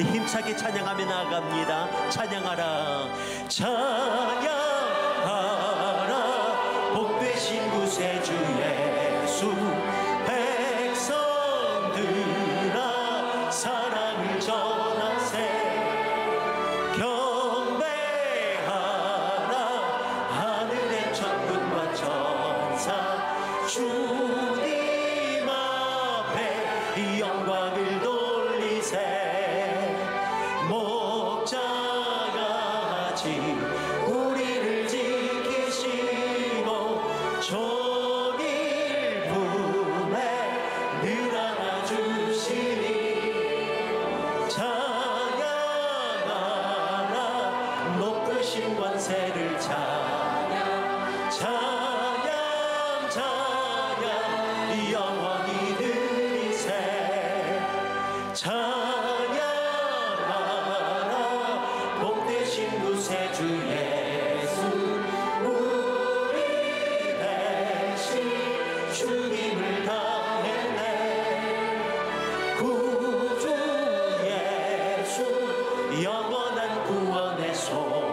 우리 힘차게 찬양하며 나아갑니다. 찬양하라, 찬양하라, 복되신 구세주 예수. 백성들아 사랑을 전하세. 경배하라, 하늘의 천군과 천사. 주님 앞에 영광을 돌리세. 목자같이 우리를 지키시고 종일 품에 늘 안아주시니. 찬양하라, 높으신 권세를 찬양. 찬양 찬양 영원히 드리세. 찬양하라, 복되신 구세주 예수. 우리 대신 죽임을 당했네. 구주 예수, 영원한 구원의 소망.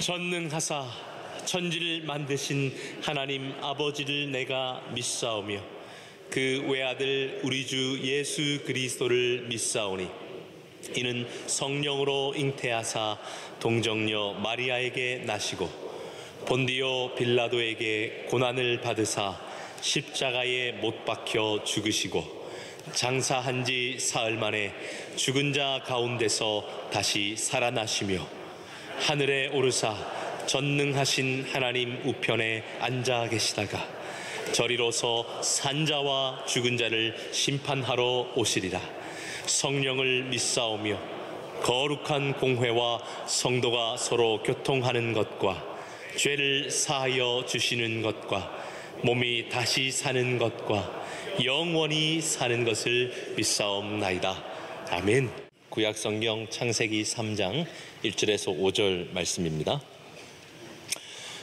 전능하사 천지를 만드신 하나님 아버지를 내가 믿사오며 그 외아들 우리 주 예수 그리스도를 믿사오니 이는 성령으로 잉태하사 동정녀 마리아에게 나시고 본디오 빌라도에게 고난을 받으사 십자가에 못 박혀 죽으시고 장사한 지 사흘 만에 죽은 자 가운데서 다시 살아나시며 하늘에 오르사 전능하신 하나님 우편에 앉아 계시다가 저리로서 산자와 죽은 자를 심판하러 오시리라. 성령을 믿사오며 거룩한 공회와 성도가 서로 교통하는 것과 죄를 사하여 주시는 것과 몸이 다시 사는 것과 영원히 사는 것을 믿사옵나이다. 아멘. 구약성경 창세기 3장 1절에서 5절 말씀입니다.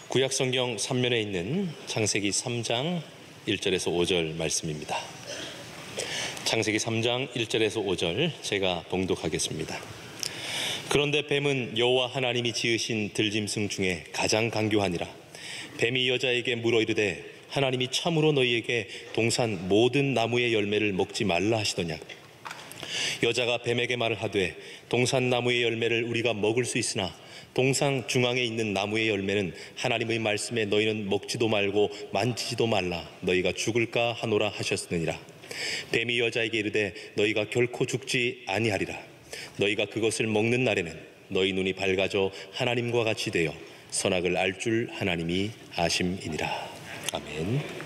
구약성경 3면에 있는 창세기 3장 1절에서 5절 말씀입니다. 창세기 3장 1절에서 5절 제가 봉독하겠습니다. 그런데 뱀은 여호와 하나님이 지으신 들짐승 중에 가장 간교하니라. 뱀이 여자에게 물어 이르되 하나님이 참으로 너희에게 동산 모든 나무의 열매를 먹지 말라 하시더냐. 여자가 뱀에게 말을 하되 동산 나무의 열매를 우리가 먹을 수 있으나 동산 중앙에 있는 나무의 열매는 하나님의 말씀에 너희는 먹지도 말고 만지지도 말라 너희가 죽을까 하노라 하셨느니라. 뱀이 여자에게 이르되 너희가 결코 죽지 아니하리라. 너희가 그것을 먹는 날에는 너희 눈이 밝아져 하나님과 같이 되어 선악을 알 줄 하나님이 아심이니라. 아멘.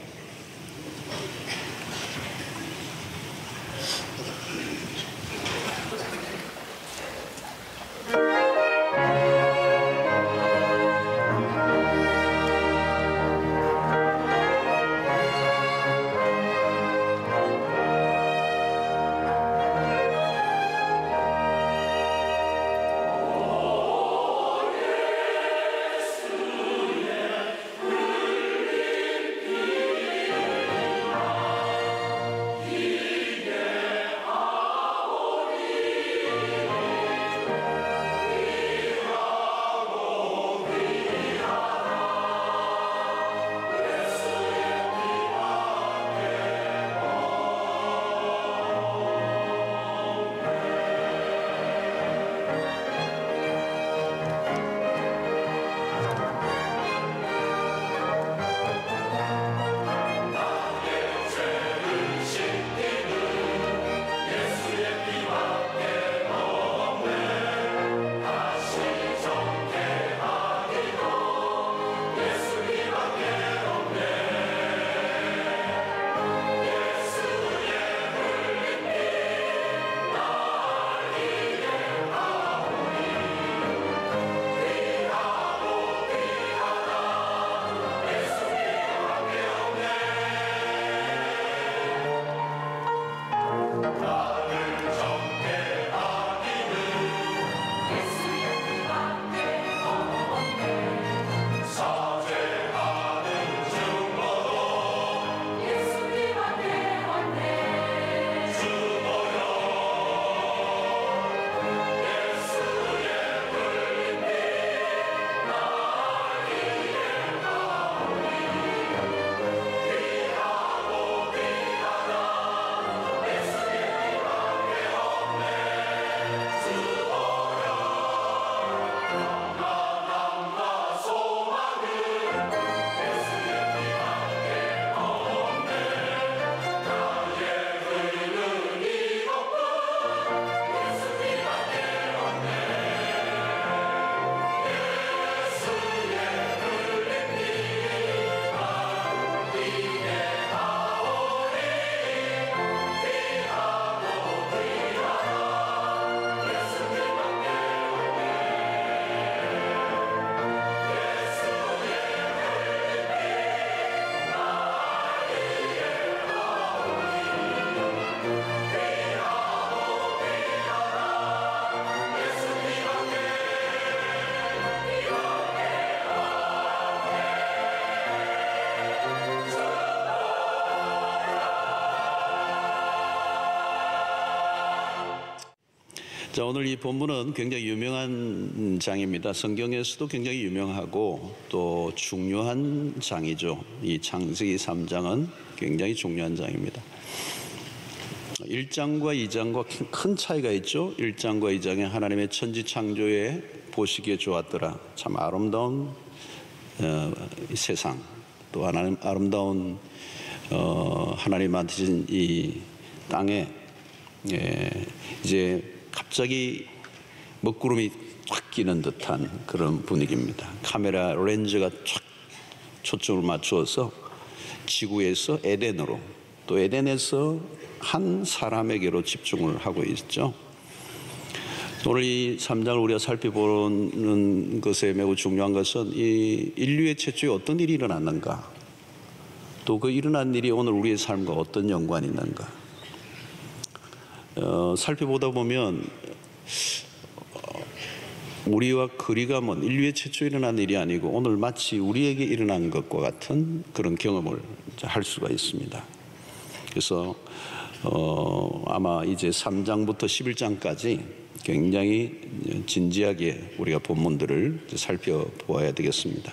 자, 오늘 이 본문은 굉장히 유명한 장입니다. 성경에서도 굉장히 유명하고 또 중요한 장이죠. 이 창세기 3장은 굉장히 중요한 장입니다. 1장과 2장과 큰 차이가 있죠. 1장과 2장에 하나님의 천지 창조에 보시기에 좋았더라. 참 아름다운 세상, 또 하나님 아름다운 하나님 만드신 이 땅에 이제 갑자기 먹구름이 확 끼는 듯한 그런 분위기입니다. 카메라 렌즈가 촥 초점을 맞추어서 지구에서 에덴으로, 또 에덴에서 한 사람에게로 집중을 하고 있죠. 오늘 이 3장을 우리가 살펴보는 것에 매우 중요한 것은 이 인류의 최초에 어떤 일이 일어났는가, 또 그 일어난 일이 오늘 우리의 삶과 어떤 연관이 있는가. 살펴보다 보면 우리와 거리가 먼 인류의 최초에 일어난 일이 아니고 오늘 마치 우리에게 일어난 것과 같은 그런 경험을 할 수가 있습니다. 그래서 아마 이제 3장부터 11장까지 굉장히 진지하게 우리가 본문들을 살펴보아야 되겠습니다.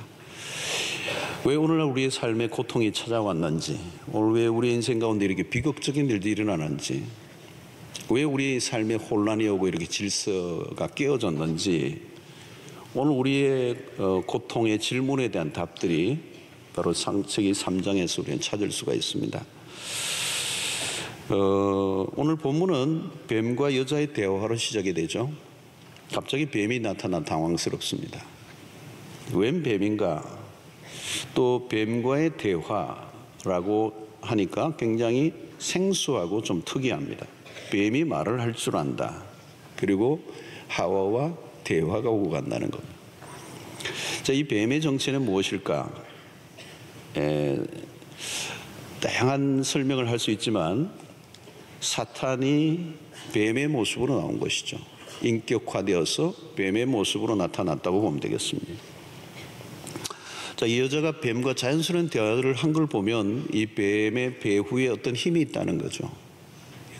왜 오늘날 우리의 삶에 고통이 찾아왔는지, 오늘 왜 우리 인생 가운데 이렇게 비극적인 일들이 일어나는지, 왜 우리의 삶에 혼란이 오고 이렇게 질서가 깨어졌는지, 오늘 우리의 고통의 질문에 대한 답들이 바로 창세기 3장에서 우리는 찾을 수가 있습니다. 오늘 본문은 뱀과 여자의 대화로 시작이 되죠. 갑자기 뱀이 나타나 당황스럽습니다. 웬 뱀인가? 또 뱀과의 대화라고 하니까 굉장히 생소하고 좀 특이합니다. 뱀이 말을 할 줄 안다. 그리고 하와와 대화가 오고 간다는 것. 자, 이 뱀의 정체는 무엇일까? 다양한 설명을 할 수 있지만 사탄이 뱀의 모습으로 나온 것이죠. 인격화되어서 뱀의 모습으로 나타났다고 보면 되겠습니다. 자, 이 여자가 뱀과 자연스러운 대화를 한 걸 보면 이 뱀의 배후에 어떤 힘이 있다는 거죠.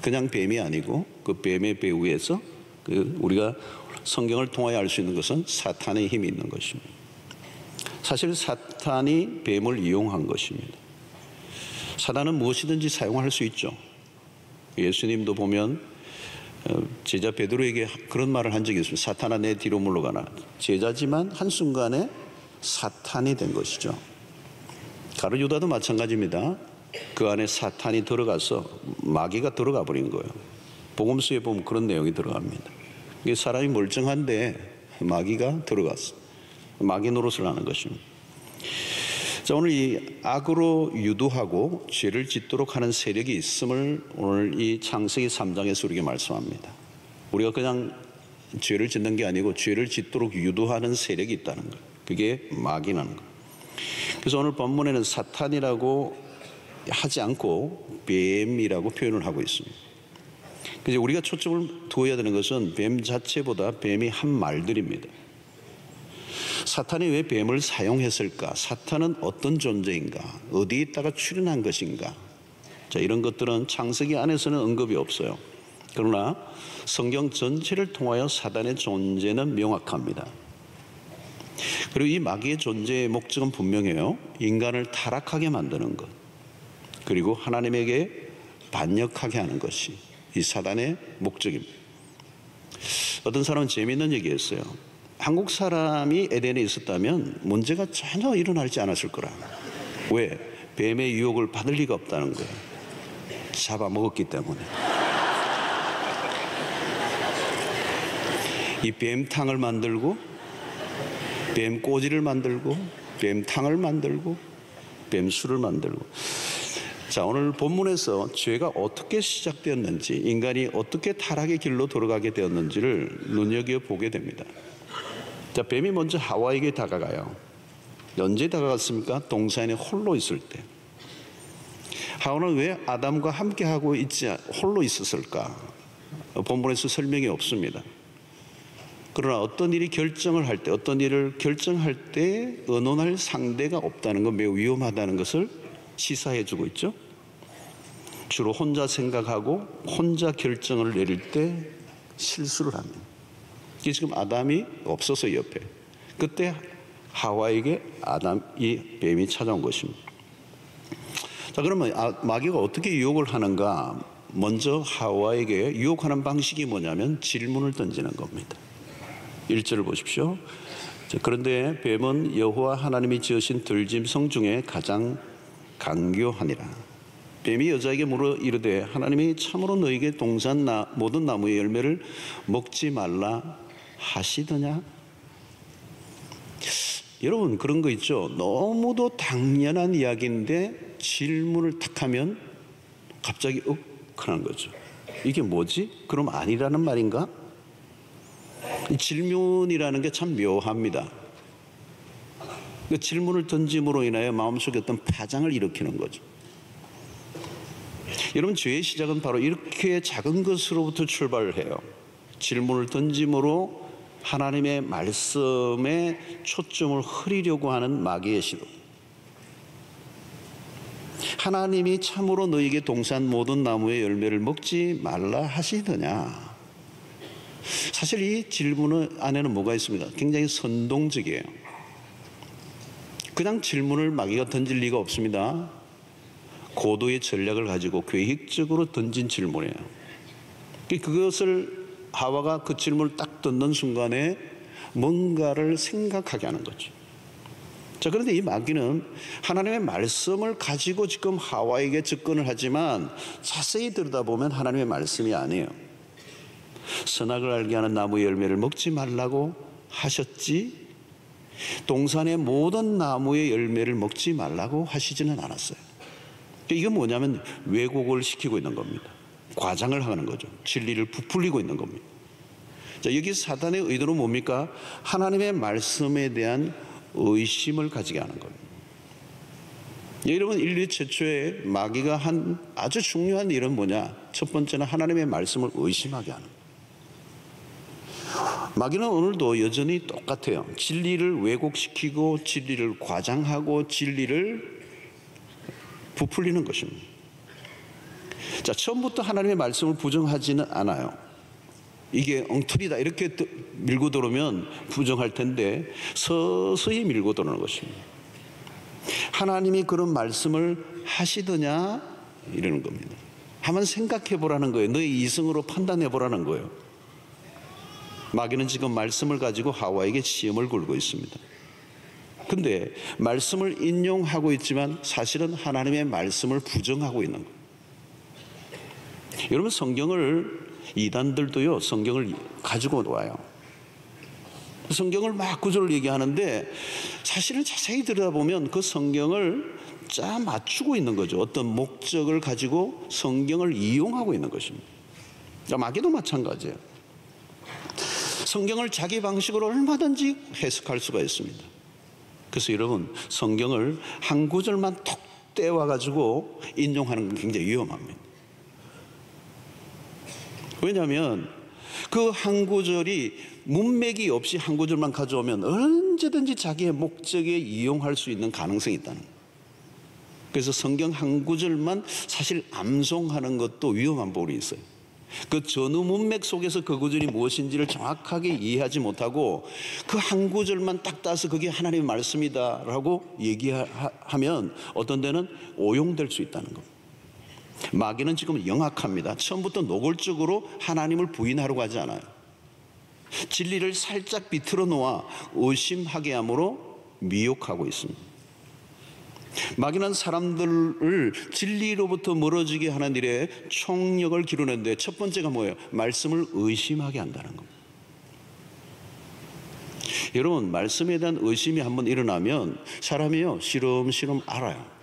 그냥 뱀이 아니고 그 뱀의 배후에서 우리가 성경을 통하여 알 수 있는 것은 사탄의 힘이 있는 것입니다. 사실 사탄이 뱀을 이용한 것입니다. 사탄은 무엇이든지 사용할 수 있죠. 예수님도 보면 제자 베드로에게 그런 말을 한 적이 있습니다. 사탄아 내 뒤로 물러가라. 제자지만 한순간에 사탄이 된 것이죠. 가룟 유다도 마찬가지입니다. 그 안에 사탄이 들어가서 마귀가 들어가 버린 거예요. 복음서에 보면 그런 내용이 들어갑니다. 이게 사람이 멀쩡한데 마귀가 들어갔어. 마귀 노릇을 하는 것입니다. 자, 오늘 이 악으로 유도하고 죄를 짓도록 하는 세력이 있음을 오늘 이 창세기 3장에서 우리에게 말씀합니다. 우리가 그냥 죄를 짓는 게 아니고 죄를 짓도록 유도하는 세력이 있다는 거예요. 그게 마귀라는 거예요. 그래서 오늘 본문에는 사탄이라고 하지 않고 뱀이라고 표현을 하고 있습니다. 그래서 우리가 초점을 두어야 되는 것은 뱀 자체보다 뱀이 한 말들입니다. 사탄이 왜 뱀을 사용했을까? 사탄은 어떤 존재인가? 어디에 있다가 출현한 것인가? 자, 이런 것들은 창세기 안에서는 언급이 없어요. 그러나 성경 전체를 통하여 사단의 존재는 명확합니다. 그리고 이 마귀의 존재의 목적은 분명해요. 인간을 타락하게 만드는 것, 그리고 하나님에게 반역하게 하는 것이 이 사단의 목적입니다. 어떤 사람은 재미있는 얘기했어요. 한국 사람이 에덴에 있었다면 문제가 전혀 일어나지 않았을 거라. 왜? 뱀의 유혹을 받을 리가 없다는 거예요. 잡아먹었기 때문에. 이 뱀탕을 만들고 뱀 꼬지를 만들고 뱀탕을 만들고 뱀술을 만들고. 자, 오늘 본문에서 죄가 어떻게 시작되었는지, 인간이 어떻게 타락의 길로 돌아가게 되었는지를 눈여겨보게 됩니다. 자, 뱀이 먼저 하와에게 다가가요. 언제 다가갔습니까? 동산에 홀로 있을 때. 하와는 왜 아담과 함께하고 있지 홀로 있었을까? 본문에서 설명이 없습니다. 그러나 어떤 일이 결정을 할 때, 어떤 일을 결정할 때 의논할 상대가 없다는 건 매우 위험하다는 것을 시사해 주고 있죠. 주로 혼자 생각하고 혼자 결정을 내릴 때 실수를 합니다. 이게 지금 아담이 없어서 옆에. 그때 하와에게 이 뱀이 찾아온 것입니다. 자, 그러면 마귀가 어떻게 유혹을 하는가? 먼저 하와에게 유혹하는 방식이 뭐냐면 질문을 던지는 겁니다. 1절을 보십시오. 자, 그런데 뱀은 여호와 하나님이 지으신 들짐승 중에 가장 강교하니라. 뱀이 여자에게 물어 이르되 하나님이 참으로 너에게 동산 모든 나무의 열매를 먹지 말라 하시더냐? 여러분, 그런 거 있죠. 너무도 당연한 이야기인데 질문을 탁 하면 갑자기 하는 거죠. 이게 뭐지? 그럼 아니라는 말인가? 이 질문이라는 게 참 묘합니다. 그 질문을 던짐으로 인하여 마음속에 어떤 파장을 일으키는 거죠. 여러분, 죄의 시작은 바로 이렇게 작은 것으로부터 출발을 해요. 질문을 던짐으로 하나님의 말씀에 초점을 흐리려고 하는 마귀의 시도. 하나님이 참으로 너에게 동산 모든 나무의 열매를 먹지 말라 하시더냐? 사실 이 질문 안에는 뭐가 있습니다. 굉장히 선동적이에요. 그냥 질문을 마귀가 던질 리가 없습니다. 고도의 전략을 가지고 계획적으로 던진 질문이에요. 그것을 하와가 그 질문을 딱 던는 순간에 뭔가를 생각하게 하는 거죠. 자, 그런데 이 마귀는 하나님의 말씀을 가지고 지금 하와에게 접근을 하지만 자세히 들여다보면 하나님의 말씀이 아니에요. 선악을 알게 하는 나무의 열매를 먹지 말라고 하셨지 동산의 모든 나무의 열매를 먹지 말라고 하시지는 않았어요. 이게 뭐냐면 왜곡을 시키고 있는 겁니다. 과장을 하는 거죠. 진리를 부풀리고 있는 겁니다. 자, 여기 사탄의 의도는 뭡니까? 하나님의 말씀에 대한 의심을 가지게 하는 겁니다. 여러분, 인류 최초의 마귀가 한 아주 중요한 일은 뭐냐? 첫 번째는 하나님의 말씀을 의심하게 하는 거예요. 마귀는 오늘도 여전히 똑같아요. 진리를 왜곡시키고 진리를 과장하고 진리를 부풀리는 것입니다. 자, 처음부터 하나님의 말씀을 부정하지는 않아요. 이게 엉터리다 이렇게 밀고 들어오면 부정할 텐데 서서히 밀고 들어오는 것입니다. 하나님이 그런 말씀을 하시더냐 이러는 겁니다. 한번 생각해 보라는 거예요. 너의 이성으로 판단해 보라는 거예요. 마귀는 지금 말씀을 가지고 하와에게 시험을 걸고 있습니다. 근데 말씀을 인용하고 있지만 사실은 하나님의 말씀을 부정하고 있는 거예요. 여러분, 성경을 이단들도요, 성경을 가지고 와요. 성경을 막 구절을 얘기하는데 사실은 자세히 들여다보면 그 성경을 짜 맞추고 있는 거죠. 어떤 목적을 가지고 성경을 이용하고 있는 것입니다. 마귀도 마찬가지예요. 성경을 자기 방식으로 얼마든지 해석할 수가 있습니다. 그래서 여러분, 성경을 한 구절만 톡 떼와가지고 인용하는 건 굉장히 위험합니다. 왜냐하면 그 한 구절이 문맥이 없이 한 구절만 가져오면 언제든지 자기의 목적에 이용할 수 있는 가능성이 있다는 거예요. 그래서 성경 한 구절만 사실 암송하는 것도 위험한 부분이 있어요. 그 전후 문맥 속에서 그 구절이 무엇인지를 정확하게 이해하지 못하고 그 한 구절만 딱 따서 그게 하나님의 말씀이다라고 얘기하면 어떤 데는 오용될 수 있다는 겁니다. 마귀는 지금 영악합니다. 처음부터 노골적으로 하나님을 부인하려고 하지 않아요. 진리를 살짝 비틀어 놓아 의심하게 함으로 미혹하고 있습니다. 마귀는 사람들을 진리로부터 멀어지게 하는 일에 총력을 기르는데 첫 번째가 뭐예요? 말씀을 의심하게 한다는 겁니다. 여러분, 말씀에 대한 의심이 한번 일어나면 사람이요 시름시름 알아요.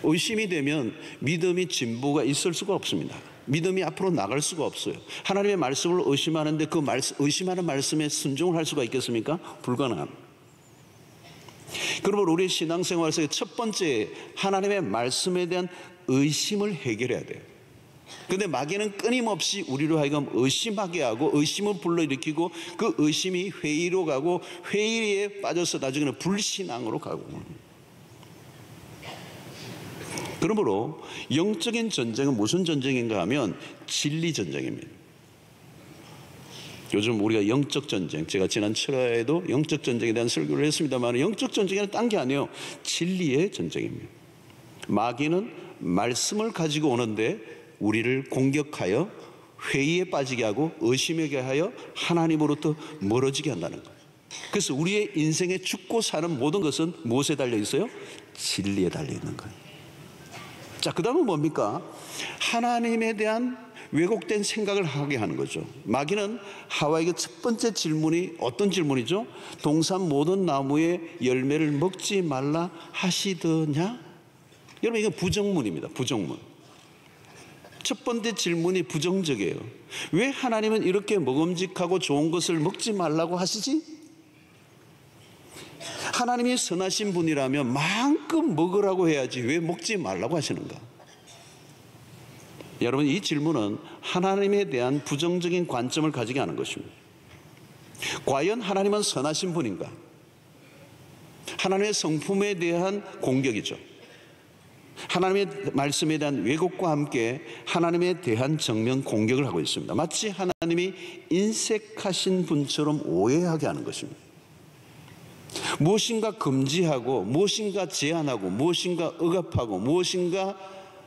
의심이 되면 믿음이 진보가 있을 수가 없습니다. 믿음이 앞으로 나갈 수가 없어요. 하나님의 말씀을 의심하는데 그 의심하는 말씀에 순종을 할 수가 있겠습니까? 불가능합니다. 그러므로 우리 신앙생활에서 첫 번째 하나님의 말씀에 대한 의심을 해결해야 돼요. 그런데 마귀는 끊임없이 우리로 하여금 의심하게 하고 의심을 불러일으키고 그 의심이 회의로 가고 회의에 빠져서 나중에는 불신앙으로 가고. 그러므로 영적인 전쟁은 무슨 전쟁인가 하면 진리 전쟁입니다. 요즘 우리가 영적 전쟁, 제가 지난 7화에도 영적 전쟁에 대한 설교를 했습니다만 영적 전쟁은 딴 게 아니에요. 진리의 전쟁입니다. 마귀는 말씀을 가지고 오는데 우리를 공격하여 회의에 빠지게 하고 의심하게 하여 하나님으로부터 멀어지게 한다는 거예요. 그래서 우리의 인생에 죽고 사는 모든 것은 무엇에 달려 있어요? 진리에 달려 있는 거예요. 자, 그 다음은 뭡니까? 하나님에 대한 왜곡된 생각을 하게 하는 거죠. 마귀는 하와에게 첫 번째 질문이 어떤 질문이죠? 동산 모든 나무의 열매를 먹지 말라 하시더냐? 여러분, 이거 부정문입니다. 부정문. 첫 번째 질문이 부정적이에요. 왜 하나님은 이렇게 먹음직하고 좋은 것을 먹지 말라고 하시지? 하나님이 선하신 분이라면 마음껏 먹으라고 해야지 왜 먹지 말라고 하시는가? 여러분, 이 질문은 하나님에 대한 부정적인 관점을 가지게 하는 것입니다. 과연 하나님은 선하신 분인가? 하나님의 성품에 대한 공격이죠. 하나님의 말씀에 대한 왜곡과 함께 하나님에 대한 정면 공격을 하고 있습니다. 마치 하나님이 인색하신 분처럼 오해하게 하는 것입니다. 무엇인가 금지하고 무엇인가 제한하고 무엇인가 억압하고 무엇인가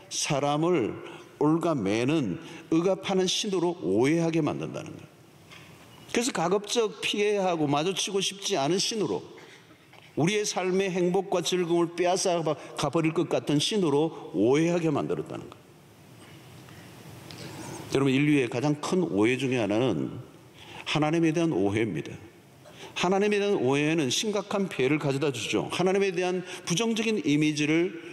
사람을 올가매는 억압하는 신으로 오해하게 만든다는 거예요. 그래서 가급적 피해하고 마주치고 싶지 않은 신으로, 우리의 삶의 행복과 즐거움을 빼앗아 가버릴 것 같은 신으로 오해하게 만들었다는 거예요. 여러분, 인류의 가장 큰 오해 중에 하나는 하나님에 대한 오해입니다. 하나님에 대한 오해는 심각한 피해를 가져다 주죠. 하나님에 대한 부정적인 이미지를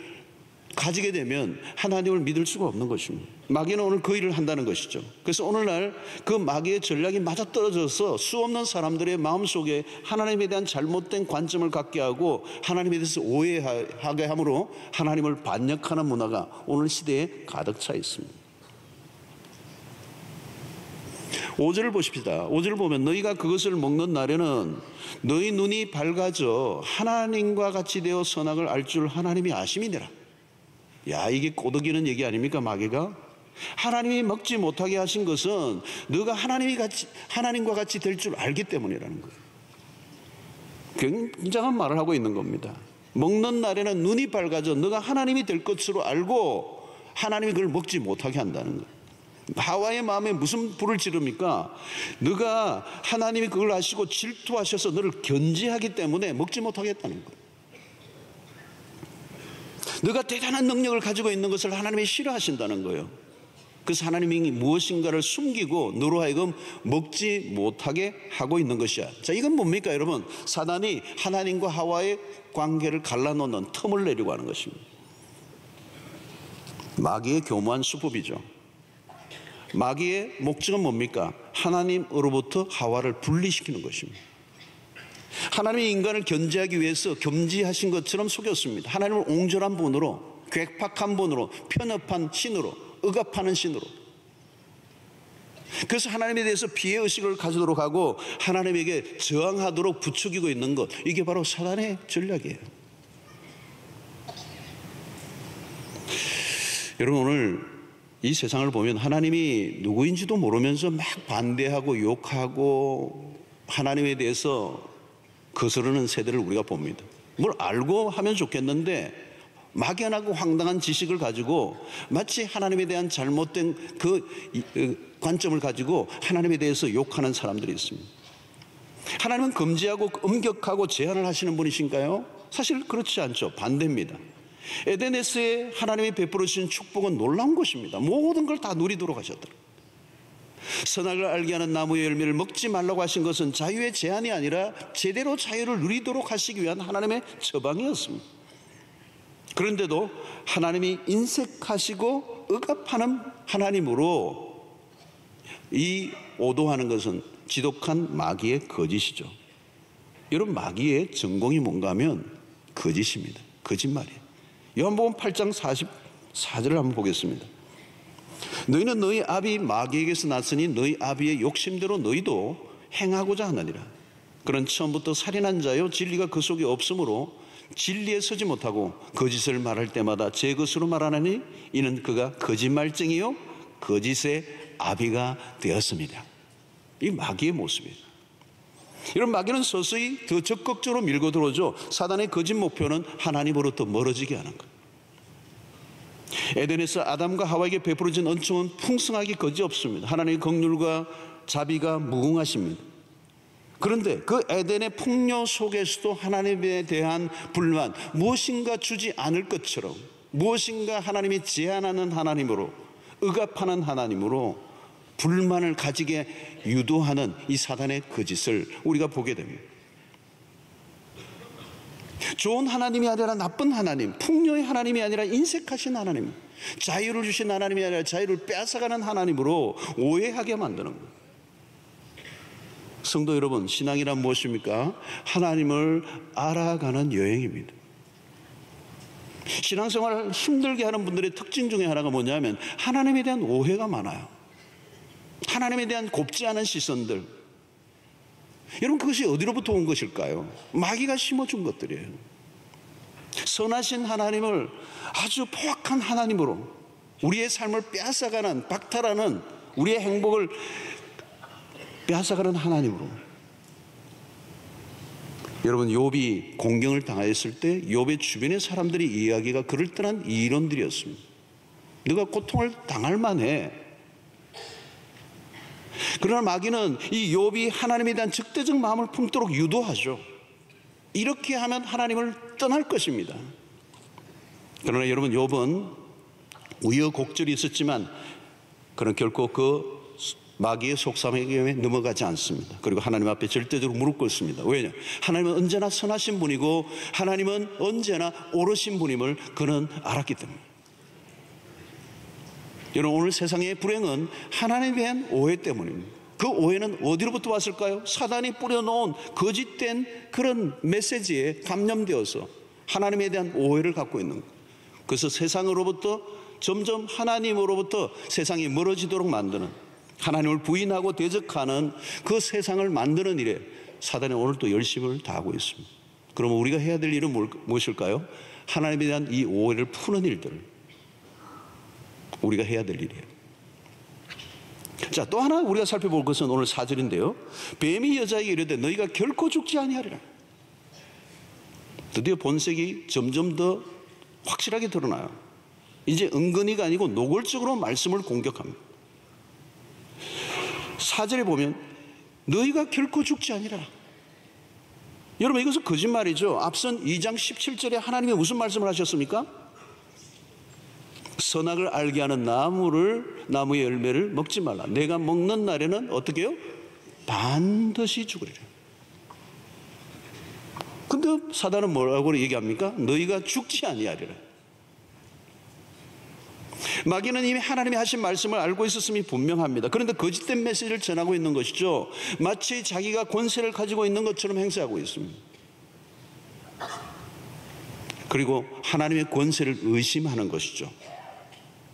가지게 되면 하나님을 믿을 수가 없는 것입니다. 마귀는 오늘 그 일을 한다는 것이죠. 그래서 오늘날 그 마귀의 전략이 맞아떨어져서 수없는 사람들의 마음속에 하나님에 대한 잘못된 관점을 갖게 하고 하나님에 대해서 오해하게 함으로 하나님을 반역하는 문화가 오늘 시대에 가득 차 있습니다. 5절을 보십시다. 5절을 보면 너희가 그것을 먹는 날에는 너희 눈이 밝아져 하나님과 같이 되어 선악을 알 줄 하나님이 아심이니라. 야, 이게 꼬드기는 얘기 아닙니까? 마귀가 하나님이 먹지 못하게 하신 것은 너가 하나님과 같이 될 줄 알기 때문이라는 거예요. 굉장한 말을 하고 있는 겁니다. 먹는 날에는 눈이 밝아져 너가 하나님이 될 것으로 알고 하나님이 그걸 먹지 못하게 한다는 거예요. 하와의 마음에 무슨 불을 지릅니까? 너가 하나님이 그걸 아시고 질투하셔서 너를 견제하기 때문에 먹지 못하게 했다는 거예요. 너가 대단한 능력을 가지고 있는 것을 하나님이 싫어하신다는 거예요. 그래서 하나님이 무엇인가를 숨기고 너로 하여금 먹지 못하게 하고 있는 것이야. 자, 이건 뭡니까, 여러분? 사단이 하나님과 하와의 관계를 갈라놓는 틈을 내려고 하는 것입니다. 마귀의 교묘한 수법이죠. 마귀의 목적은 뭡니까? 하나님으로부터 하와를 분리시키는 것입니다. 하나님이 인간을 견제하기 위해서 겸지하신 것처럼 속였습니다. 하나님을 옹졸한 분으로, 괴팍한 분으로, 편협한 신으로, 억압하는 신으로. 그래서 하나님에 대해서 비애의식을 가지도록 하고 하나님에게 저항하도록 부추기고 있는 것, 이게 바로 사단의 전략이에요. 여러분, 오늘 이 세상을 보면 하나님이 누구인지도 모르면서 막 반대하고 욕하고 하나님에 대해서 거스르는 세대를 우리가 봅니다. 뭘 알고 하면 좋겠는데 막연하고 황당한 지식을 가지고 마치 하나님에 대한 잘못된 그 관점을 가지고 하나님에 대해서 욕하는 사람들이 있습니다. 하나님은 금지하고 엄격하고 제한을 하시는 분이신가요? 사실 그렇지 않죠. 반대입니다. 에덴에스에 하나님이 베풀어 주신 축복은 놀라운 것입니다. 모든 걸 다 누리도록 하셨더라. 선악을 알게 하는 나무의 열매를 먹지 말라고 하신 것은 자유의 제한이 아니라 제대로 자유를 누리도록 하시기 위한 하나님의 처방이었습니다. 그런데도 하나님이 인색하시고 억압하는 하나님으로 이 오도하는 것은 지독한 마귀의 거짓이죠. 여러분, 마귀의 전공이 뭔가 하면 거짓입니다. 거짓말이에요. 요한복음 8장 44절을 한번 보겠습니다. 너희는 너희 아비 마귀에게서 났으니 너희 아비의 욕심대로 너희도 행하고자 하느니라. 그런 처음부터 살인한 자요 진리가 그 속에 없으므로 진리에 서지 못하고 거짓을 말할 때마다 제 것으로 말하나니 이는 그가 거짓말쟁이요 거짓의 아비가 되었습니다. 이 마귀의 모습이에요. 이런 마귀는 서서히 더 적극적으로 밀고 들어오죠. 사단의 거짓 목표는 하나님으로부터 멀어지게 하는 거예요. 에덴에서 아담과 하와에게 베풀어진 은총은 풍성하기 거지없습니다. 하나님의 긍휼과 자비가 무궁하십니다. 그런데 그 에덴의 풍요 속에서도 하나님에 대한 불만, 무엇인가 주지 않을 것처럼, 무엇인가 하나님이 제한하는 하나님으로, 억압하는 하나님으로 불만을 가지게 유도하는 이 사단의 거짓을 우리가 보게 됩니다. 좋은 하나님이 아니라 나쁜 하나님, 풍요의 하나님이 아니라 인색하신 하나님, 자유를 주신 하나님이 아니라 자유를 빼앗아가는 하나님으로 오해하게 만드는 거예요. 성도 여러분, 신앙이란 무엇입니까? 하나님을 알아가는 여행입니다. 신앙생활을 힘들게 하는 분들의 특징 중에 하나가 뭐냐면 하나님에 대한 오해가 많아요. 하나님에 대한 곱지 않은 시선들. 여러분, 그것이 어디로부터 온 것일까요? 마귀가 심어준 것들이에요. 선하신 하나님을 아주 포악한 하나님으로, 우리의 삶을 빼앗아가는, 박탈하는, 우리의 행복을 빼앗아가는 하나님으로. 여러분, 욥이 공경을 당하였을 때 욥의 주변의 사람들이 이야기가 그럴듯한 이론들이었습니다. 너가 고통을 당할 만해. 그러나 마귀는 이 욥이 하나님에 대한 적대적 마음을 품도록 유도하죠. 이렇게 하면 하나님을 떠날 것입니다. 그러나 여러분, 욥은 우여곡절이 있었지만 그는 결코 그 마귀의 속삭임에 넘어가지 않습니다. 그리고 하나님 앞에 절대적으로 무릎 꿇습니다. 왜냐? 하나님은 언제나 선하신 분이고 하나님은 언제나 옳으신 분임을 그는 알았기 때문에. 여러분, 오늘 세상의 불행은 하나님에 대한 오해 때문입니다. 그 오해는 어디로부터 왔을까요? 사단이 뿌려놓은 거짓된 그런 메시지에 감염되어서 하나님에 대한 오해를 갖고 있는 거예요. 그래서 세상으로부터 점점 하나님으로부터 세상이 멀어지도록 만드는, 하나님을 부인하고 대적하는 그 세상을 만드는 일에 사단이 오늘도 열심을 다하고 있습니다. 그러면 우리가 해야 될 일은 무엇일까요? 하나님에 대한 이 오해를 푸는 일들을 우리가 해야 될 일이에요. 자, 또 하나 우리가 살펴볼 것은 오늘 4절인데요. 뱀이 여자에게 이르되 너희가 결코 죽지 아니하리라. 드디어 본색이 점점 더 확실하게 드러나요. 이제 은근히가 아니고 노골적으로 말씀을 공격합니다. 4절에 보면 너희가 결코 죽지 아니라. 여러분, 이것은 거짓말이죠. 앞선 2장 17절에 하나님이 무슨 말씀을 하셨습니까? 선악을 알게 하는 나무의 열매를 먹지 말라. 내가 먹는 날에는 어떻게 해요? 반드시 죽으리라. 근데 사단은 뭐라고 얘기합니까? 너희가 죽지 아니하리라. 마귀는 이미 하나님이 하신 말씀을 알고 있었음이 분명합니다. 그런데 거짓된 메시지를 전하고 있는 것이죠. 마치 자기가 권세를 가지고 있는 것처럼 행세하고 있습니다. 그리고 하나님의 권세를 의심하는 것이죠.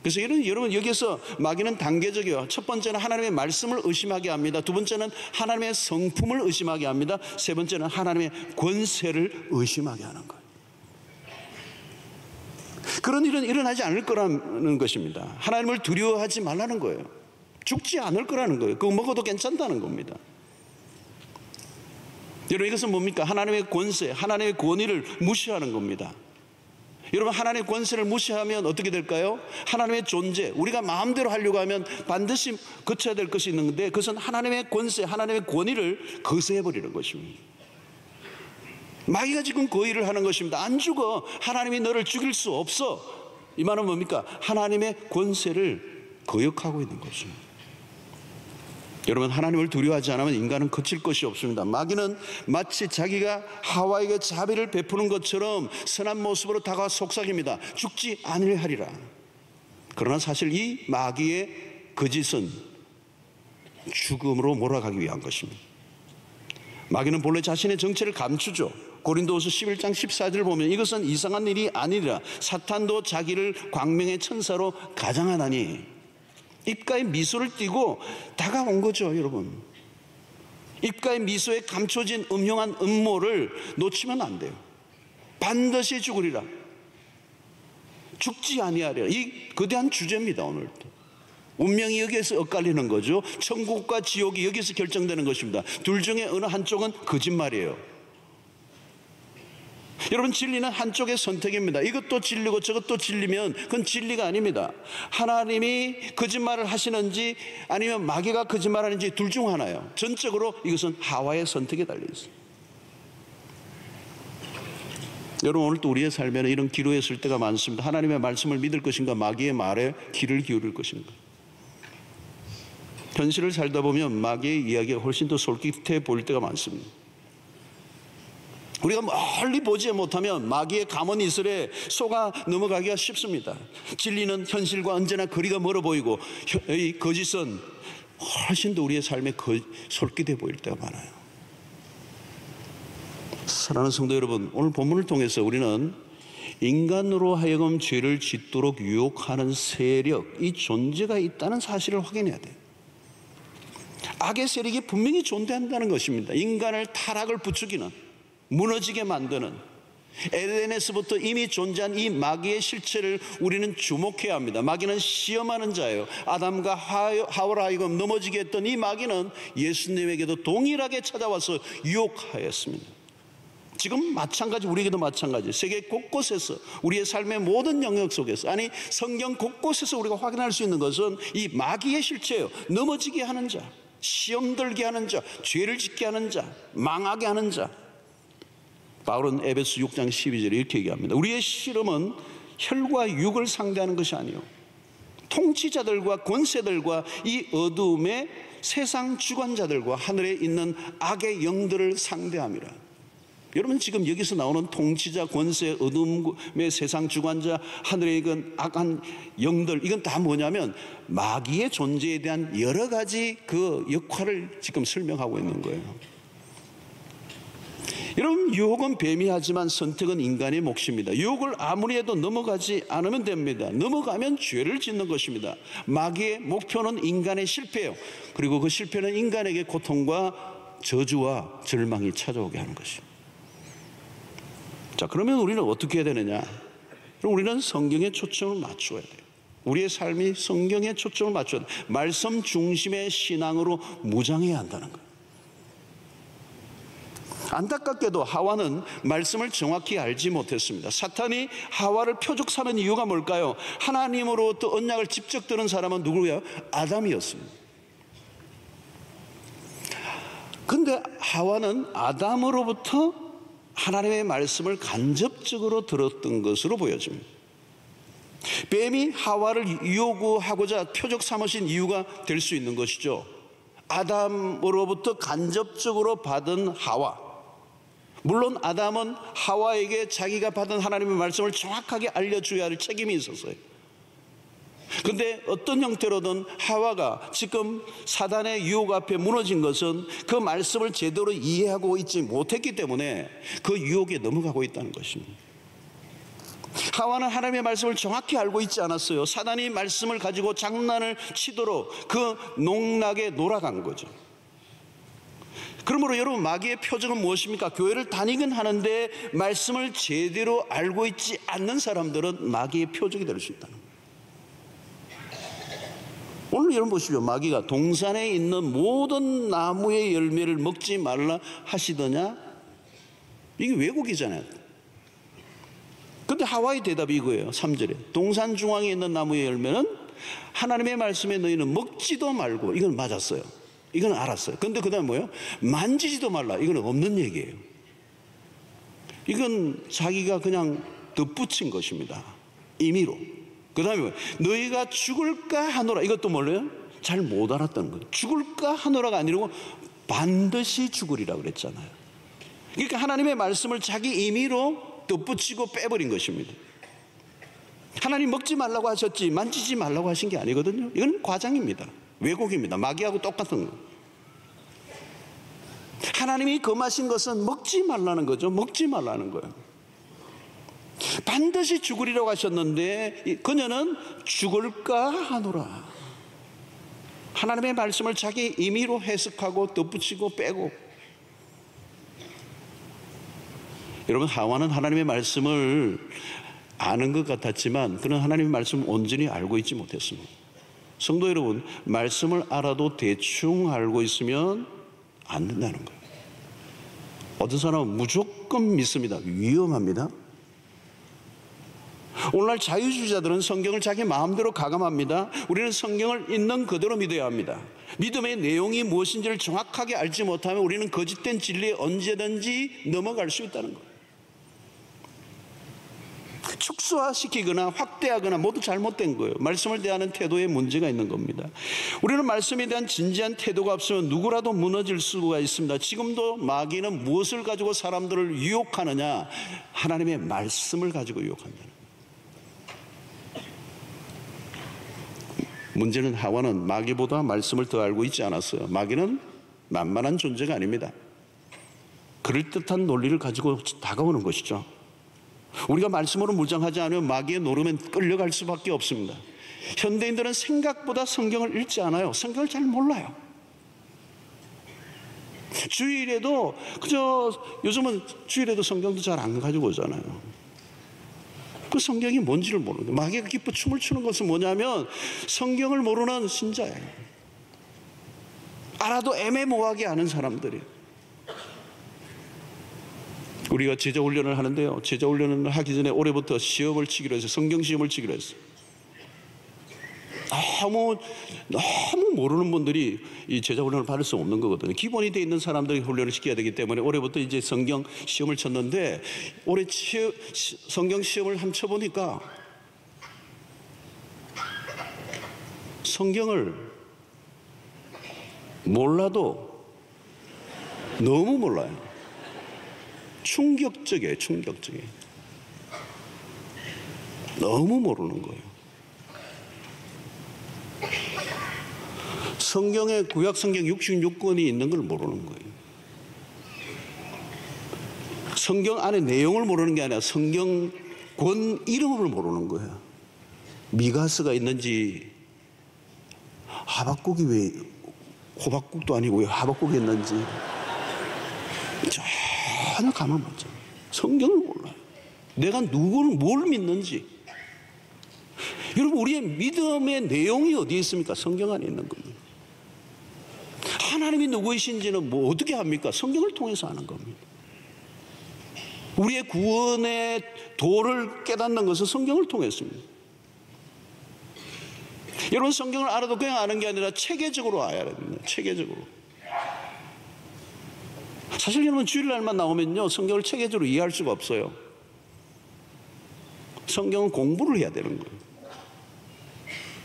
그래서 여러분, 여기서 마귀는 단계적이에요. 첫 번째는 하나님의 말씀을 의심하게 합니다. 두 번째는 하나님의 성품을 의심하게 합니다. 세 번째는 하나님의 권세를 의심하게 하는 거예요. 그런 일은 일어나지 않을 거라는 것입니다. 하나님을 두려워하지 말라는 거예요. 죽지 않을 거라는 거예요. 그거 먹어도 괜찮다는 겁니다. 여러분, 이것은 뭡니까? 하나님의 권세, 하나님의 권위를 무시하는 겁니다. 여러분, 하나님의 권세를 무시하면 어떻게 될까요? 하나님의 존재, 우리가 마음대로 하려고 하면 반드시 거쳐야 될 것이 있는데 그것은 하나님의 권세, 하나님의 권위를 거스해버리는 것입니다. 마귀가 지금 그 일을 하는 것입니다. 안 죽어. 하나님이 너를 죽일 수 없어. 이 말은 뭡니까? 하나님의 권세를 거역하고 있는 것입니다. 여러분, 하나님을 두려워하지 않으면 인간은 거칠 것이 없습니다. 마귀는 마치 자기가 하와에게 자비를 베푸는 것처럼 선한 모습으로 다가와 속삭입니다. 죽지 않으려 하리라. 그러나 사실 이 마귀의 거짓은 죽음으로 몰아가기 위한 것입니다. 마귀는 본래 자신의 정체를 감추죠. 고린도후서 11장 14절을 보면 이것은 이상한 일이 아니라 사탄도 자기를 광명의 천사로 가장하나니. 입가에 미소를 띠고 다가온 거죠, 여러분. 입가에 미소에 감춰진 음흉한 음모를 놓치면 안 돼요. 반드시 죽으리라. 죽지 아니하리라. 이 거대한 주제입니다, 오늘도. 운명이 여기에서 엇갈리는 거죠. 천국과 지옥이 여기서 결정되는 것입니다. 둘 중에 어느 한쪽은 거짓말이에요. 여러분, 진리는 한쪽의 선택입니다. 이것도 진리고 저것도 진리면 그건 진리가 아닙니다. 하나님이 거짓말을 하시는지 아니면 마귀가 거짓말하는지 둘 중 하나예요. 전적으로 이것은 하와의 선택에 달려있어요. 여러분, 오늘도 우리의 삶에는 이런 기로했을 때가 많습니다. 하나님의 말씀을 믿을 것인가, 마귀의 말에 귀를 기울일 것인가. 현실을 살다 보면 마귀의 이야기가 훨씬 더 솔깃해 보일 때가 많습니다. 우리가 멀리 보지 못하면 마귀의 가문이슬에 속아 넘어가기가 쉽습니다. 진리는 현실과 언제나 거리가 멀어 보이고 이 거짓은 훨씬 더 우리의 삶에 솔깃해 보일 때가 많아요. 사랑하는 성도 여러분, 오늘 본문을 통해서 우리는 인간으로 하여금 죄를 짓도록 유혹하는 세력, 이 존재가 있다는 사실을 확인해야 돼요. 악의 세력이 분명히 존재한다는 것입니다. 인간을 타락을 부추기는, 무너지게 만드는, 에덴에서부터 이미 존재한 이 마귀의 실체를 우리는 주목해야 합니다. 마귀는 시험하는 자예요. 아담과 하와로 하여금 넘어지게 했던 이 마귀는 예수님에게도 동일하게 찾아와서 유혹하였습니다. 지금 마찬가지, 우리에게도 마찬가지. 세계 곳곳에서, 우리의 삶의 모든 영역 속에서, 아니 성경 곳곳에서 우리가 확인할 수 있는 것은 이 마귀의 실체예요. 넘어지게 하는 자, 시험 들게 하는 자, 죄를 짓게 하는 자, 망하게 하는 자. 바울은 에베소 6장 12절에 이렇게 얘기합니다. 우리의 실험은 혈과 육을 상대하는 것이 아니요, 통치자들과 권세들과 이 어두움의 세상 주관자들과 하늘에 있는 악의 영들을 상대함이라. 여러분, 지금 여기서 나오는 통치자, 권세, 어둠의 세상 주관자, 하늘에 있는 악한 영들, 이건 다 뭐냐면 마귀의 존재에 대한 여러 가지 그 역할을 지금 설명하고 있는 거예요. 여러분, 유혹은 뱀이 하지만 선택은 인간의 몫입니다. 유혹을 아무리 해도 넘어가지 않으면 됩니다. 넘어가면 죄를 짓는 것입니다. 마귀의 목표는 인간의 실패예요. 그리고 그 실패는 인간에게 고통과 저주와 절망이 찾아오게 하는 것입니다. 자, 그러면 우리는 어떻게 해야 되느냐? 그럼 우리는 성경에 초점을 맞춰야 돼요. 우리의 삶이 성경에 초점을 맞춰야 돼요. 말씀 중심의 신앙으로 무장해야 한다는 거예요. 안타깝게도 하와는 말씀을 정확히 알지 못했습니다. 사탄이 하와를 표적 삼은 이유가 뭘까요? 하나님으로부터 언약을 직접 들은 사람은 누구예요? 아담이었습니다. 그런데 하와는 아담으로부터 하나님의 말씀을 간접적으로 들었던 것으로 보여집니다. 뱀이 하와를 요구하고자 표적 삼으신 이유가 될 수 있는 것이죠. 아담으로부터 간접적으로 받은 하와. 물론 아담은 하와에게 자기가 받은 하나님의 말씀을 정확하게 알려줘야 할 책임이 있었어요. 그런데 어떤 형태로든 하와가 지금 사단의 유혹 앞에 무너진 것은 그 말씀을 제대로 이해하고 있지 못했기 때문에 그 유혹에 넘어가고 있다는 것입니다. 하와는 하나님의 말씀을 정확히 알고 있지 않았어요. 사단이 말씀을 가지고 장난을 치도록 그 농락에 놀아간 거죠. 그러므로 여러분, 마귀의 표적은 무엇입니까? 교회를 다니긴 하는데 말씀을 제대로 알고 있지 않는 사람들은 마귀의 표적이 될 수 있다는 거예요. 오늘 여러분 보시죠. 마귀가 동산에 있는 모든 나무의 열매를 먹지 말라 하시더냐? 이게 왜곡이잖아요. 근데 하와의 대답이 이거예요. 3절에 동산 중앙에 있는 나무의 열매는 하나님의 말씀에 너희는 먹지도 말고, 이건 맞았어요. 이건 알았어요. 근데 그 다음에 뭐예요? 만지지도 말라. 이건 없는 얘기예요. 이건 자기가 그냥 덧붙인 것입니다. 임의로. 그 다음에 뭐예요? 너희가 죽을까 하노라. 이것도 몰라요? 잘 못 알았다는 거예요. 죽을까 하노라가 아니고 반드시 죽으리라 그랬잖아요. 그러니까 하나님의 말씀을 자기 임의로 덧붙이고 빼버린 것입니다. 하나님 먹지 말라고 하셨지 만지지 말라고 하신 게 아니거든요. 이건 과장입니다. 왜곡입니다. 마귀하고 똑같은 거. 하나님이 금하신 것은 먹지 말라는 거죠. 먹지 말라는 거예요. 반드시 죽으리라고 하셨는데 그녀는 죽을까 하노라. 하나님의 말씀을 자기 임의로 해석하고 덧붙이고 빼고. 여러분, 하와는 하나님의 말씀을 아는 것 같았지만 그는 하나님의 말씀을 온전히 알고 있지 못했습니다. 성도 여러분, 말씀을 알아도 대충 알고 있으면 안 된다는 거예요. 어떤 사람은 무조건 믿습니다. 위험합니다. 오늘날 자유주의자들은 성경을 자기 마음대로 가감합니다. 우리는 성경을 있는 그대로 믿어야 합니다. 믿음의 내용이 무엇인지를 정확하게 알지 못하면 우리는 거짓된 진리에 언제든지 넘어갈 수 있다는 거예요. 축소화시키거나 확대하거나 모두 잘못된 거예요. 말씀을 대하는 태도에 문제가 있는 겁니다. 우리는 말씀에 대한 진지한 태도가 없으면 누구라도 무너질 수가 있습니다. 지금도 마귀는 무엇을 가지고 사람들을 유혹하느냐? 하나님의 말씀을 가지고 유혹한다는 거예요. 문제는 하와는 마귀보다 말씀을 더 알고 있지 않았어요. 마귀는 만만한 존재가 아닙니다. 그럴듯한 논리를 가지고 다가오는 것이죠. 우리가 말씀으로 무장하지 않으면 마귀의 노름에 끌려갈 수밖에 없습니다. 현대인들은 생각보다 성경을 읽지 않아요. 성경을 잘 몰라요. 주일에도 요즘은 주일에도 성경도 잘 안 가지고 오잖아요. 그 성경이 뭔지를 모르는데 마귀가 기뻐 춤을 추는 것은 뭐냐면 성경을 모르는 신자예요. 알아도 애매모호하게 아는 사람들이에요. 우리가 제자훈련을 하는데요, 제자훈련을 하기 전에 올해부터 시험을 치기로 했어요. 성경시험을 치기로 했어요. 너무 모르는 분들이 이 제자훈련을 받을 수 없는 거거든요. 기본이 돼 있는 사람들이 훈련을 시켜야 되기 때문에 올해부터 이제 성경시험을 쳤는데 올해 성경시험을 한번 쳐보니까 성경을 몰라도 너무 몰라요. 충격적이에요. 충격적이에요. 너무 모르는 거예요. 성경에 구약 성경 66권이 있는 걸 모르는 거예요. 성경 안에 내용을 모르는 게 아니라 성경권 이름을 모르는 거예요. 미가스가 있는지 하박국이 왜 호박국도 아니고 왜 하박국이 있는지 전혀 감을 못 잡아요. 성경을 몰라요. 내가 누구를 뭘 믿는지. 여러분, 우리의 믿음의 내용이 어디에 있습니까? 성경 안에 있는 겁니다. 하나님이 누구이신지는 뭐 어떻게 합니까? 성경을 통해서 아는 겁니다. 우리의 구원의 도를 깨닫는 것은 성경을 통했습니다. 여러분, 성경을 알아도 그냥 아는 게 아니라 체계적으로 알아야 됩니다. 체계적으로. 사실 여러분, 주일날만 나오면요 성경을 체계적으로 이해할 수가 없어요. 성경은 공부를 해야 되는 거예요.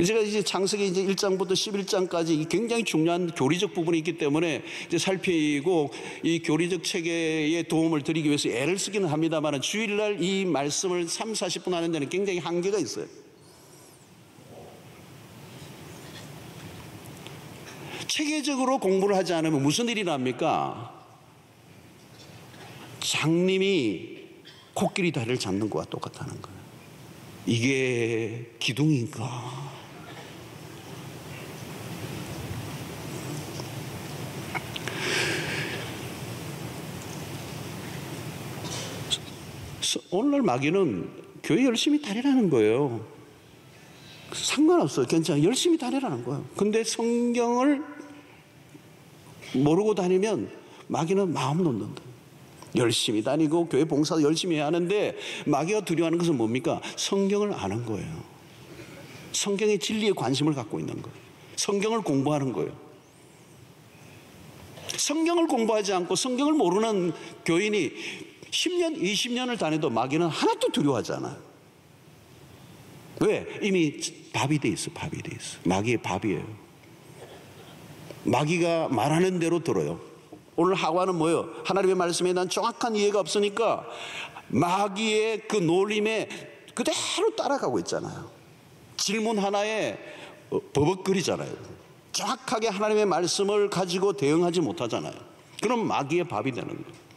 제가 이제 창세기 이제 1장부터 11장까지 굉장히 중요한 교리적 부분이 있기 때문에 이제 살피고 이 교리적 체계에 도움을 드리기 위해서 애를 쓰기는 합니다만 주일날 이 말씀을 3, 40분 하는 데는 굉장히 한계가 있어요. 체계적으로 공부를 하지 않으면 무슨 일이 납니까? 장님이 코끼리 다리를 잡는 것과 똑같다는 거예요. 이게 기둥인가? 오늘날 마귀는 교회 열심히 다니라는 거예요. 상관없어요. 괜찮아요. 열심히 다니라는 거예요. 근데 성경을 모르고 다니면 마귀는 마음 놓는다. 열심히 다니고 교회 봉사도 열심히 해야 하는데 마귀가 두려워하는 것은 뭡니까? 성경을 아는 거예요. 성경의 진리에 관심을 갖고 있는 거예요. 성경을 공부하는 거예요. 성경을 공부하지 않고 성경을 모르는 교인이 10년, 20년을 다녀도 마귀는 하나도 두려워하지 않아요. 왜? 이미 밥이 돼 있어. 밥이 돼 있어. 마귀의 밥이에요. 마귀가 말하는 대로 들어요. 오늘 하와는 뭐예요? 하나님의 말씀에 대한 정확한 이해가 없으니까 마귀의 그 놀림에 그대로 따라가고 있잖아요. 질문 하나에 버벅거리잖아요. 정확하게 하나님의 말씀을 가지고 대응하지 못하잖아요. 그럼 마귀의 밥이 되는 거예요.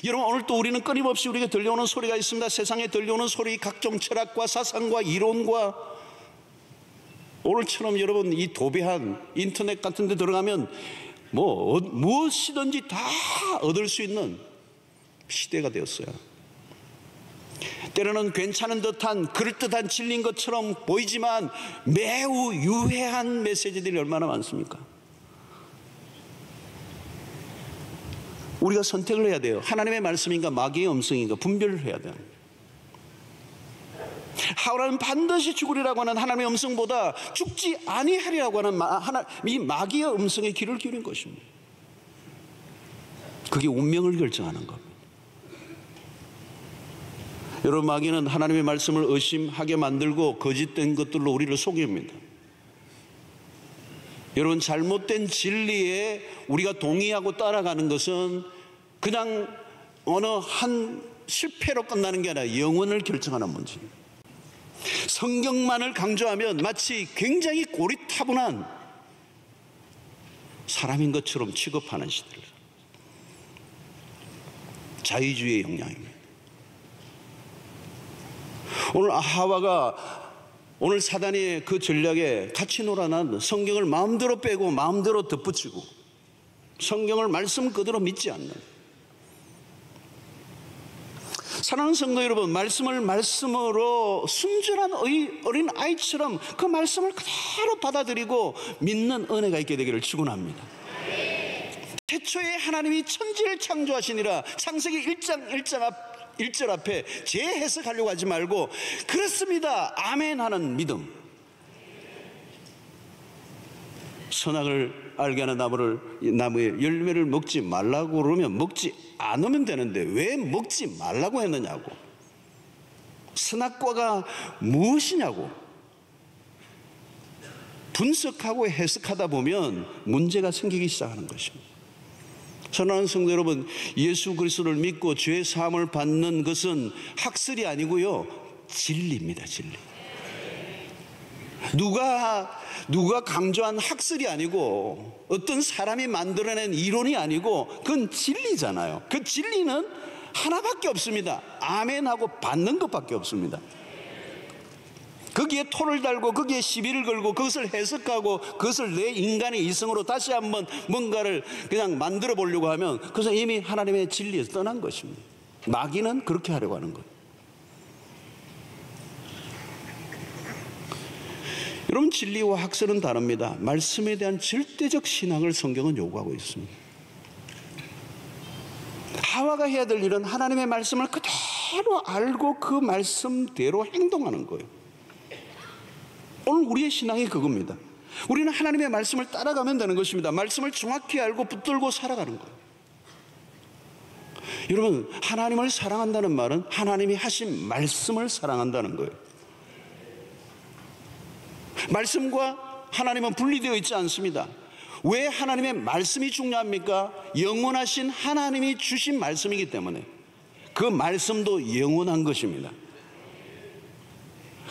여러분, 오늘 또 우리는 끊임없이 우리에게 들려오는 소리가 있습니다. 세상에 들려오는 소리, 각종 철학과 사상과 이론과, 오늘처럼 여러분 이 도배한 인터넷 같은 데 들어가면 무엇이든지 다 얻을 수 있는 시대가 되었어요. 때로는 괜찮은 듯한 그럴듯한 진리인 것처럼 보이지만 매우 유해한 메시지들이 얼마나 많습니까? 우리가 선택을 해야 돼요. 하나님의 말씀인가 마귀의 음성인가 분별을 해야 돼요. 하울은 반드시 죽으리라고 하는 하나님의 음성보다 죽지 아니하리라고 하는 이 마귀의 음성에 귀를 기울인 것입니다. 그게 운명을 결정하는 겁니다. 여러분, 마귀는 하나님의 말씀을 의심하게 만들고 거짓된 것들로 우리를 속입니다. 여러분, 잘못된 진리에 우리가 동의하고 따라가는 것은 그냥 어느 한 실패로 끝나는 게 아니라 영혼을 결정하는 문제입니다. 성경만을 강조하면 마치 굉장히 고리타분한 사람인 것처럼 취급하는 시대를, 자유주의의 영향입니다. 오늘 하와가 오늘 사단의 그 전략에 같이 놀아난 성경을 마음대로 빼고 마음대로 덧붙이고 성경을 말씀 그대로 믿지 않는, 사랑하는 성도 여러분, 말씀을 말씀으로 순전한 어린 아이처럼 그 말씀을 그대로 받아들이고 믿는 은혜가 있게 되기를 축원합니다. 태초에 하나님이 천지를 창조하시니라, 창세기 1장 1절 앞에 재해석하려고 하지 말고 그렇습니다, 아멘 하는 믿음. 선악을 알게 하는 나무의 열매를 먹지 말라고 그러면 먹지 않으면 되는데 왜 먹지 말라고 했느냐고, 선악과가 무엇이냐고 분석하고 해석하다 보면 문제가 생기기 시작하는 것입니다. 사랑하는 성도 여러분, 예수 그리스도를 믿고 죄 사함을 받는 것은 학설이 아니고요, 진리입니다. 진리. 누가 강조한 학설이 아니고 어떤 사람이 만들어낸 이론이 아니고 그건 진리잖아요. 그 진리는 하나밖에 없습니다. 아멘하고 받는 것밖에 없습니다. 거기에 토를 달고 거기에 시비를 걸고 그것을 해석하고 그것을 내 인간의 이성으로 다시 한번 뭔가를 그냥 만들어 보려고 하면 그것은 이미 하나님의 진리에서 떠난 것입니다. 마귀는 그렇게 하려고 하는 거예요. 여러분, 진리와 학설은 다릅니다. 말씀에 대한 절대적 신앙을 성경은 요구하고 있습니다. 하와가 해야 될 일은 하나님의 말씀을 그대로 알고 그 말씀대로 행동하는 거예요. 오늘 우리의 신앙이 그겁니다. 우리는 하나님의 말씀을 따라가면 되는 것입니다. 말씀을 정확히 알고 붙들고 살아가는 거예요. 여러분, 하나님을 사랑한다는 말은 하나님이 하신 말씀을 사랑한다는 거예요. 말씀과 하나님은 분리되어 있지 않습니다. 왜 하나님의 말씀이 중요합니까? 영원하신 하나님이 주신 말씀이기 때문에 그 말씀도 영원한 것입니다.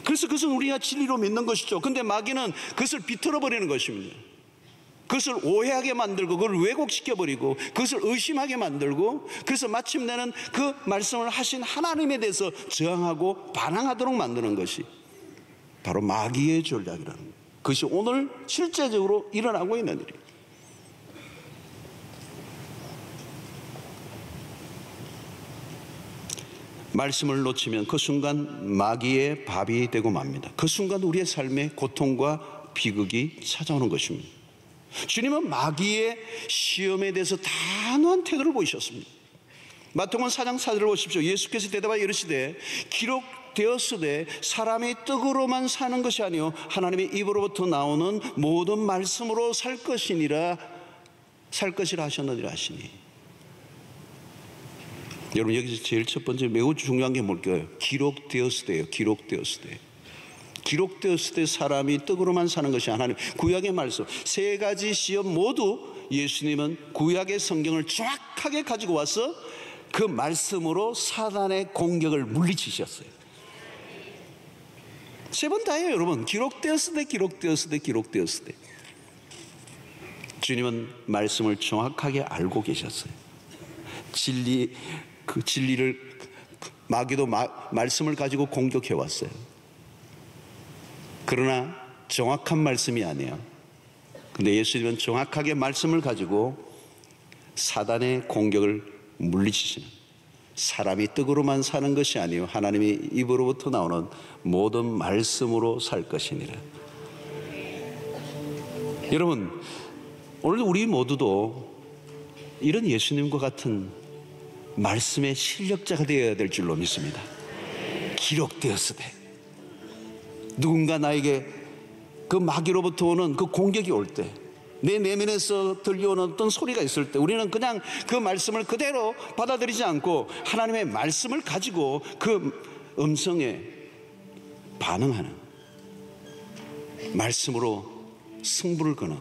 그래서 그것은 우리가 진리로 믿는 것이죠. 근데 마귀는 그것을 비틀어버리는 것입니다. 그것을 오해하게 만들고 그걸 왜곡시켜버리고 그것을 의심하게 만들고, 그래서 마침내는 그 말씀을 하신 하나님에 대해서 저항하고 반항하도록 만드는 것이 바로 마귀의 전략이라는 거예요. 그것이 오늘 실제적으로 일어나고 있는 일이에요. 말씀을 놓치면 그 순간 마귀의 밥이 되고 맙니다. 그 순간 우리의 삶에 고통과 비극이 찾아오는 것입니다. 주님은 마귀의 시험에 대해서 단호한 태도를 보이셨습니다. 마태복음 4장 4절을 보십시오. 예수께서 대답하여 이르시되 기록되었으되 사람의 떡으로만 사는 것이 아니요 하나님의 입으로부터 나오는 모든 말씀으로 살 것이라 하셨느니라 하시니. 여러분, 여기서 제일 첫 번째 매우 중요한 게 뭘까요? 기록되었으되요. 기록되었으되. 기록되었으되 사람이 떡으로만 사는 것이 하나님. 구약의 말씀 세 가지 시험 모두 예수님은 구약의 성경을 정확하게 가지고 와서 그 말씀으로 사단의 공격을 물리치셨어요. 세 번 다예요, 여러분. 기록되었으되 기록되었으되 기록되었으되. 주님은 말씀을 정확하게 알고 계셨어요. 그 진리를 마귀도 말씀을 가지고 공격해 왔어요. 그러나 정확한 말씀이 아니에요. 근데 예수님은 정확하게 말씀을 가지고 사단의 공격을 물리치시는, 사람이 떡으로만 사는 것이 아니요 하나님의 입으로부터 나오는 모든 말씀으로 살 것이니라. 여러분, 오늘 우리 모두도 이런 예수님과 같은 말씀의 실력자가 되어야 될 줄로 믿습니다. 기록되었으되 누군가 나에게 그 마귀로부터 오는 그 공격이 올 때, 내 내면에서 들려오는 어떤 소리가 있을 때 우리는 그냥 그 말씀을 그대로 받아들이지 않고 하나님의 말씀을 가지고 그 음성에 반응하는, 말씀으로 승부를 거는,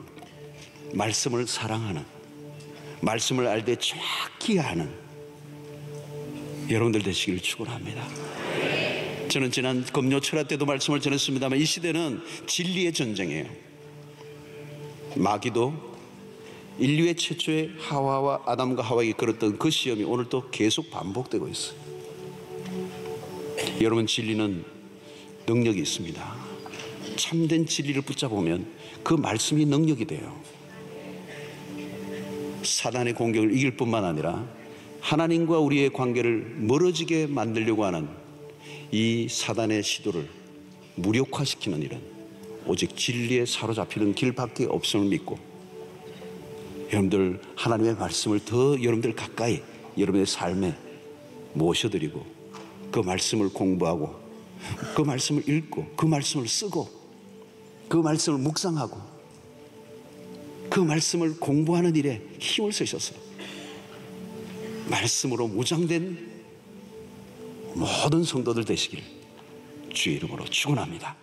말씀을 사랑하는, 말씀을 알 때 정확히 아는 여러분들 되시기를 축원합니다. 저는 지난 금요 철학 때도 말씀을 전했습니다만 이 시대는 진리의 전쟁이에요. 마귀도 인류의 최초의 하와와 아담과 하와에게 걸었던 그 시험이 오늘 또 계속 반복되고 있어요. 여러분, 진리는 능력이 있습니다. 참된 진리를 붙잡으면 그 말씀이 능력이 돼요. 사단의 공격을 이길 뿐만 아니라 하나님과 우리의 관계를 멀어지게 만들려고 하는 이 사단의 시도를 무력화시키는 일은 오직 진리에 사로잡히는 길밖에 없음을 믿고, 여러분들 하나님의 말씀을 더 여러분들 가까이 여러분의 삶에 모셔드리고 그 말씀을 공부하고 그 말씀을 읽고 그 말씀을 쓰고 그 말씀을 묵상하고 그 말씀을 공부하는 일에 힘을 쓰셔서 말씀으로 무장된 모든 성도들 되시길 주의 이름으로 축원합니다.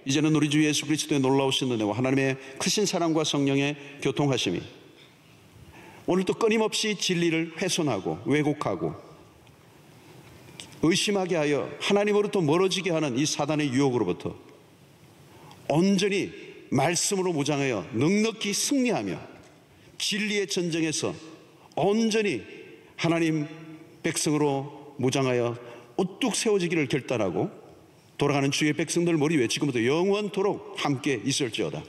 이제는 우리 주 예수 그리스도의 놀라우신 은혜와 하나님의 크신 사랑과 성령의 교통하심이 오늘도 끊임없이 진리를 훼손하고 왜곡하고 의심하게 하여 하나님으로부터 멀어지게 하는 이 사단의 유혹으로부터 온전히 말씀으로 무장하여 넉넉히 승리하며 진리의 전쟁에서 온전히 하나님 백성으로 무장하여 우뚝 세워지기를 결단하고 돌아가는 주의 백성들 머리 위에 지금부터 영원토록 함께 있을지어다.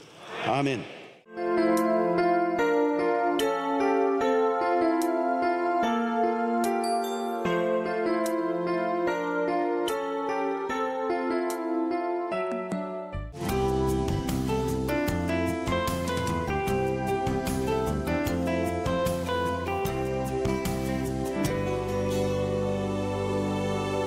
아멘.